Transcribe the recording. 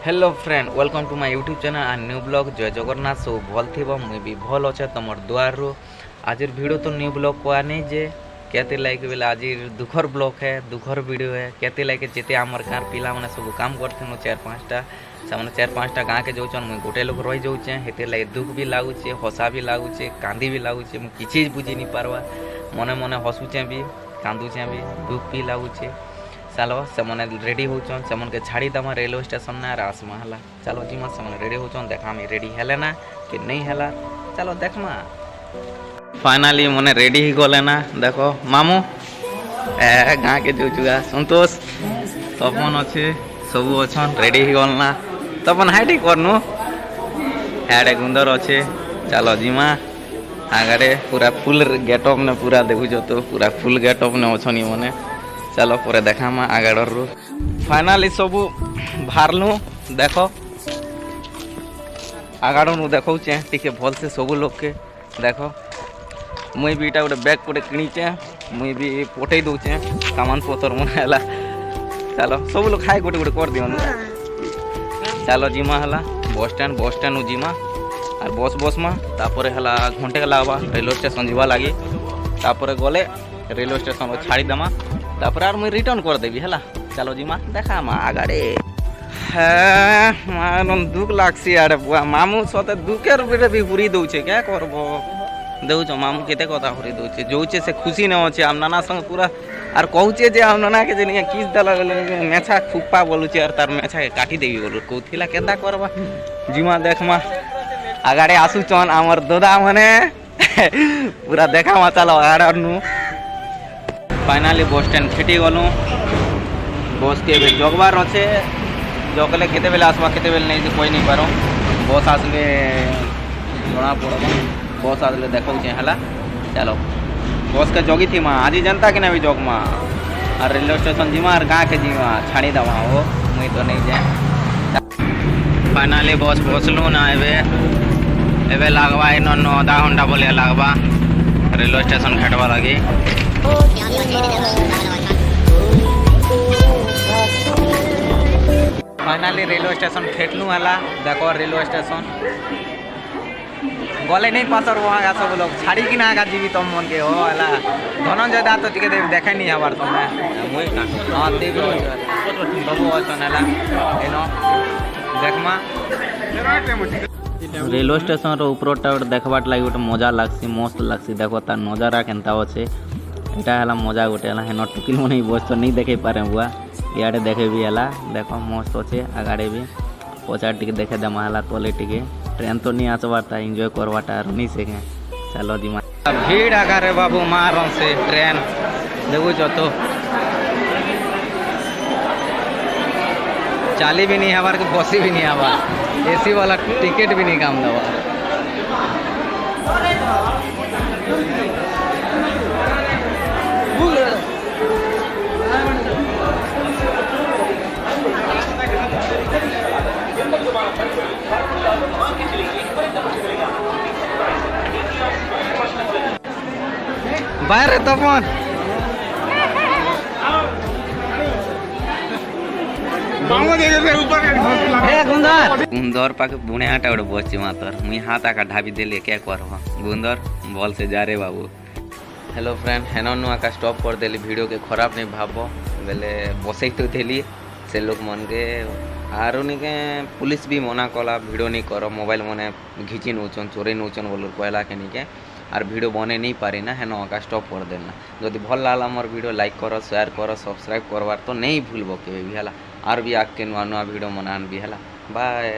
Hello friend welcome to my YouTube channel a new blog जय जगन्नाथ सब भल थी मुई भी भल अच्छे तुम दुआर रो आज वीडियो तो न्यू ब्लॉग को आने जे कहते लाइक बोले आज दुखर ब्लॉग है दुखर वीडियो है कहते लाइक जेते आमर गाँव पिला मैंने सब काम करते चार पाँचटा से चार पाँचटा गाँव के जाऊन मुई गोटे लोग रही जाऊे हेते लगे दुख भी लगुचे हसा भी लगुचे कांदी भी लगुचे मुझे किसी बुझी नहीं पार्बा मने मने हसुचे भी कांदुचे भी दुख भी लगुचे चलो से मैंने रेडी होचन से मन के छाड़ी दमा रेलवे स्टेशन ना आसमा हला चलो जीमा से मैंने रेडी होचन देखा रेडी हेले ना कि नहीं हेला चलो देखमा फाइनली मैंने रेडी ही गले ना देखो मामू गाँ के जो जुआ संतोष तपन अच्छे सब अच्छन रेडी ही गल ना तपन हाइट करनु एडे गुंदर अच्छे चलो जीमा आगे पूरा फुल गेटअप ने पूरा देखुच तो पूरा फुल गेटअप ने अच्छन मैंने चलो पर देखा आगाड़ रू फाइनाली सब बाहरलु देख आगाड़ देखौचे टी भल से सब लोग के देख मुई भी गोटे बैग गोटे किणीचे मुई भी पठे दूचे सामान पतर मन है चलो सब लोग खाए गोटे गोटे कर दिवन चलो जीमा है बस स्टैंड जीमा और बस में तापर है घंटे लगवा रेलवे स्टेशन जीवा लगी तापर गले रेलवे स्टेशन छाड़ी देमा तापर मुई रिटर्न कर देवी है चलो जी माँ देखा माँ आगाड़े दुख लागसी आड़े बुआ मामू सते दुखे रुपये भी हुरी दौचे क्या करब देउच मामू केते कथा हुरी दौचे जोचे से खुशी न अच्छे आम नाना संग पूरा आर कहूचे जे आम नाना के जनिया किस दला मेछा खुप्पा बोलुचे और तार मेछा के काटी देवी बोलु कौथिला केदा करबा जीमा देख मा आगाड़े आसुचन आमर दोदा मने पूरा देखा मा चलो आगाड़ नु फाइनाली बस स्टैंड फिटी गलु बस के जगबार अच्छे जगले केते बेले आसवा केते बेले नहीं कोई नहीं पारो बस आसले जना पड़ब बस आसले देखौचे है चलो बस के जगी थी माँ आज जनता कि नहीं जग माँ और रेलवे स्टेशन जीमा और गाँव के जीमा छाड़ी दवा वो मुई तो नहीं जाए फाइनाली बस बसलु ना एबे लगवा इन आधा घंटा बोले लगवा रेलवे स्टेशन खेटवा लगी फाइनाली रेलवे स्टेशन फेटलू है देखो रेलवे स्टेशन गले नहीं पासर वहाँ सब लोग छाड़ी कि ना जीवी तुम मन के हो है धनंजय दा तो टिके देखे नहीं हबार तुम्हें हाँ देवी सब अच्छन है देखमा रेलवे स्टेशन ऊपरटा देखवार लगे गोटे मजा लगसी मस्त लगसी देखो तार नजारा केनता अच्छे यहाँ है मजा गोटे है टुकिल मन बस तो नहीं देखे पारे बुआ इे देखे भी है देख मस्त अच्छे आगाड़े भी पचार टी देखे देमा है तले टी ट्रेन तो नहीं आसबारटा एंजॉय करवाटा नहीं सीखे चलो जी भीड़ आगारे बाबू मारन से ट्रेन देखुच तो चाली भी नहीं हबार कि बसी भी नहीं हबार एसी वाला टिकट भी नहीं काम दवा बाहर तपन गुंदर पाके बुणे आटा गोटे बच्चे मातर मुई हाथ आका ढाबी देले क्या करब गुंदर भल से जा रे बाबू हेलो फ्रेंड हेन आका स्टॉप कर देली वीडियो के खराब नहीं भाव बेले बसई तो देली से लोग मन के आरो निके पुलिस भी मना कला वीडियो नहीं कर मोबाइल मने घिची नौचन चोरी नौचन बोल कहला के निके आर वीडियो बने नहीं पारी ना हेन आका स्टॉप कर देना जदि भल लागला मोर वीडियो लाइक कर शेयर कर सब्सक्राइब करवार तो नहीं भूलब के भी है आर भी आके नुआ नुआ वीडियो मनान भी है बाय।